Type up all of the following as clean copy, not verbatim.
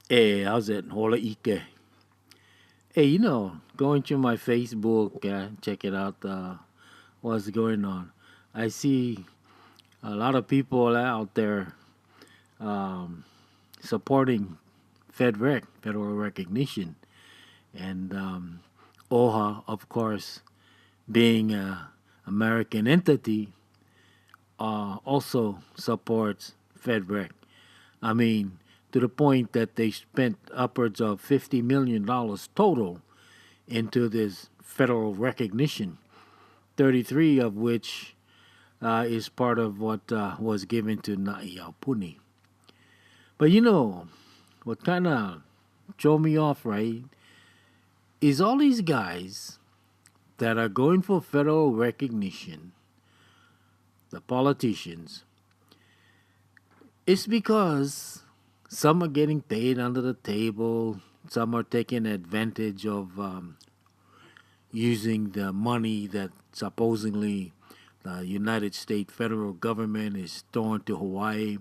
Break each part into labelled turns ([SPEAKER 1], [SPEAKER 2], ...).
[SPEAKER 1] Hey, how's it? Holoike. Hey, going through my Facebook, check it out, what's going on. I see a lot of people out there um, supporting federal recognition, and OHA, of course, being a American entity, also supports FedRec. I mean, to the point that they spent upwards of $50 million total into this federal recognition, 33 of which is part of what was given to Naiyaupuni. But what kind of throw me off, right, is all these guys that are going for federal recognition, the politicians, it's because some are getting paid under the table, some are taking advantage of using the money that supposedly the United States federal government is throwing to Hawaii.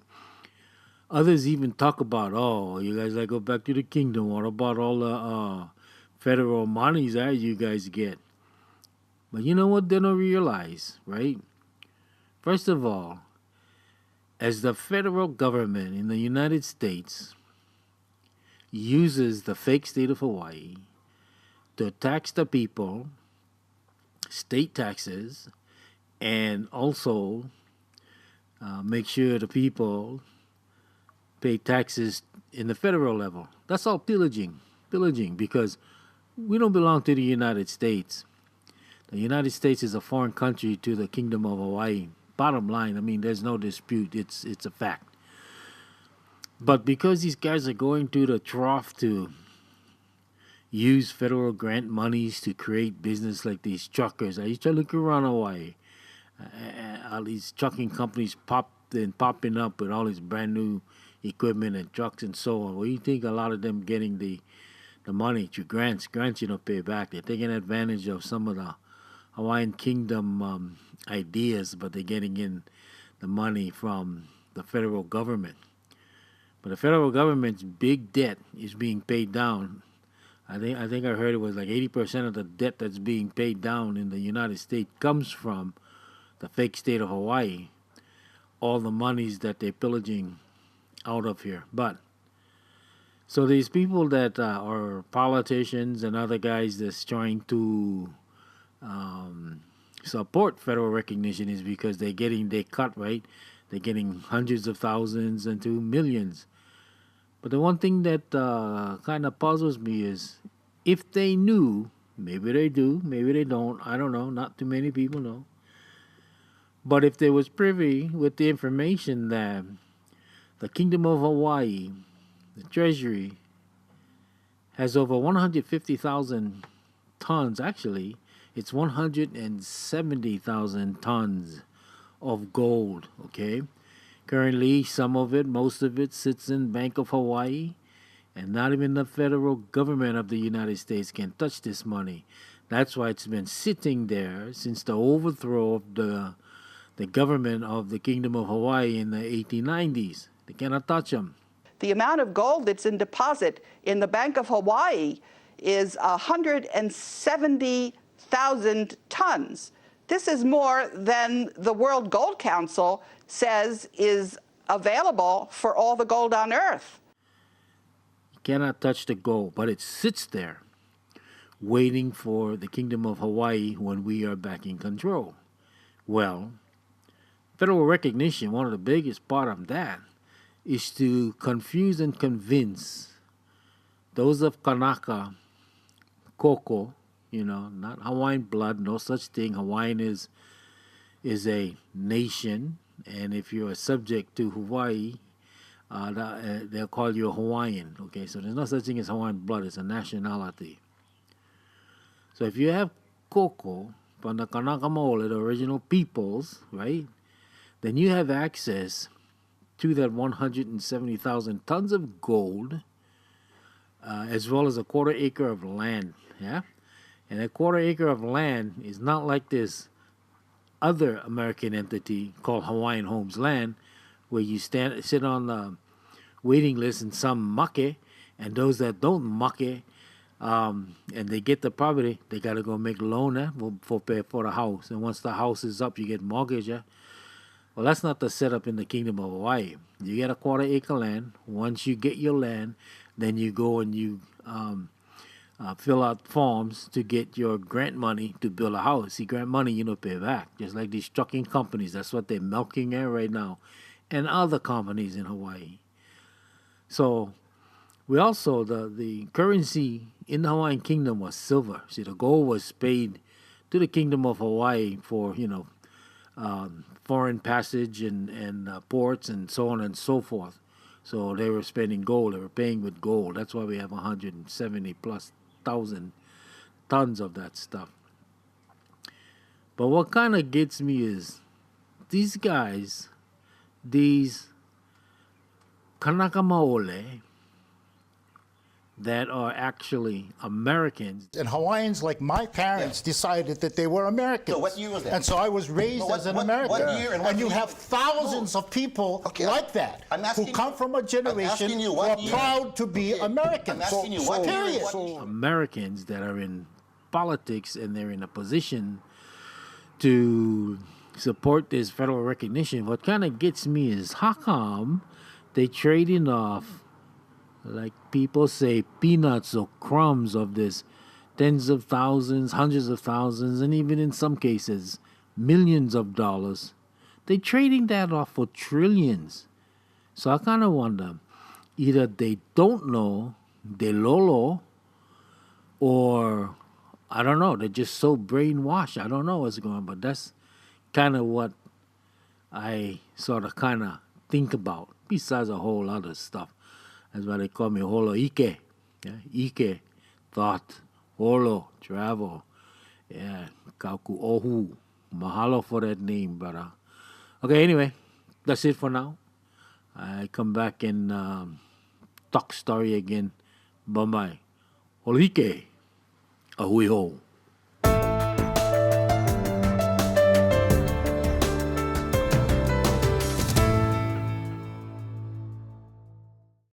[SPEAKER 1] Others even talk about, oh, you guys like go back to the kingdom. What about all the federal monies that you guys get? But you know what they don't realize, right? First of all, as the federal government in the United States uses the fake state of Hawaii to tax the people, state taxes, and also make sure the people pay taxes in the federal level. That's all pillaging, because we don't belong to the United States. The United States is a foreign country to the Kingdom of Hawaii. Bottom line, I mean, there's no dispute. It's a fact. But because these guys are going to the trough to use federal grant monies to create business like these truckers, I used to look around Hawaii. All these trucking companies popping up with all this brand new equipment and trucks and so on. Well, you think a lot of them getting the money through grants you don't pay back. They're taking advantage of some of the Hawaiian Kingdom ideas, but they're getting in the money from the federal government. But the federal government's big debt is being paid down. I think I heard it was like 80% of the debt that's being paid down in the United States comes from the fake state of Hawaii. All the monies that they're pillaging out of here. But so these people that are politicians and other guys that's trying to um, support federal recognition is because they're getting their cut, right. They're getting hundreds of thousands into millions. But the one thing that kind of puzzles me is if they knew, maybe they do, maybe they don't, I don't know, not too many people know. But if they was privy with the information that the Kingdom of Hawaii, the Treasury, has over 150,000 tons, actually, it's 170,000 tons of gold, okay? Currently, some of it, most of it, sits in Bank of Hawaii, and not even the federal government of the United States can touch this money. That's why it's been sitting there since the overthrow of the government of the Kingdom of Hawaii in the 1890s. They cannot touch them.
[SPEAKER 2] The amount of gold that's in deposit in the Bank of Hawaii is 170,000 tons. This is more than the World Gold Council says is available for all the gold on Earth.
[SPEAKER 1] You cannot touch the gold, but it sits there waiting for the Kingdom of Hawaii when we are back in control. Well, federal recognition, one of the biggest part of that is to confuse and convince those of Kanaka, Koko, not Hawaiian blood, no such thing. Hawaiian is a nation, and if you're a subject to Hawaii, they'll call you a Hawaiian. Okay, so there's no such thing as Hawaiian blood; it's a nationality. So if you have Koko from the Kanaka Maoli, the original peoples, right, then you have access to that 170,000 tons of gold, as well as a quarter acre of land. Yeah, and a quarter acre of land is not like this other American entity called Hawaiian Homes Land, where you sit on the waiting list in some make, And those that don't muck it, and they get the property, they got to go make a loan for pay for the house. And once the house is up, you get mortgage. Well, that's not the setup in the Kingdom of Hawaii. You get a quarter acre land. Once you get your land, then you go and you fill out forms to get your grant money to build a house. See, grant money you don't pay back. Just like these trucking companies, that's what they're milking at right now, and other companies in Hawaii. So we also the currency in the Hawaiian Kingdom was silver. See, the gold was paid to the Kingdom of Hawaii for foreign passage and ports and so on and so forth. So they were spending gold. They were paying with gold. That's why we have 170 plus thousand tons of that stuff. But what kind of gets me is these guys, these Kanaka Maole, that are actually Americans.
[SPEAKER 3] And Hawaiians, like my parents, decided that they were Americans.
[SPEAKER 4] So what year was that?
[SPEAKER 3] And so I was raised as an American.
[SPEAKER 4] What year and what
[SPEAKER 3] you
[SPEAKER 4] year?
[SPEAKER 3] have thousands of people like that who come from a generation who are proud to be Americans.
[SPEAKER 4] I'm asking you what
[SPEAKER 3] period.
[SPEAKER 1] Americans that are in politics and they're in a position to support this federal recognition. What kind of gets me is how come they trading off, like people say, peanuts or crumbs of this, tens of thousands, hundreds of thousands, and even in some cases, millions of dollars. They're trading that off for trillions. So I kind of wonder, either they don't know, they lolo, or I don't know, they're just so brainwashed. I don't know what's going on, but that's kind of what I sort of kind of think about, besides a whole other stuff. That's why they call me Holoike. Yeah, Ike, thought. Holo, travel. Yeah, Kauku Ohu. Mahalo for that name, brother. Okay, anyway, that's it for now. I come back and talk story again. Bye-bye. Holoike. Ahui ho.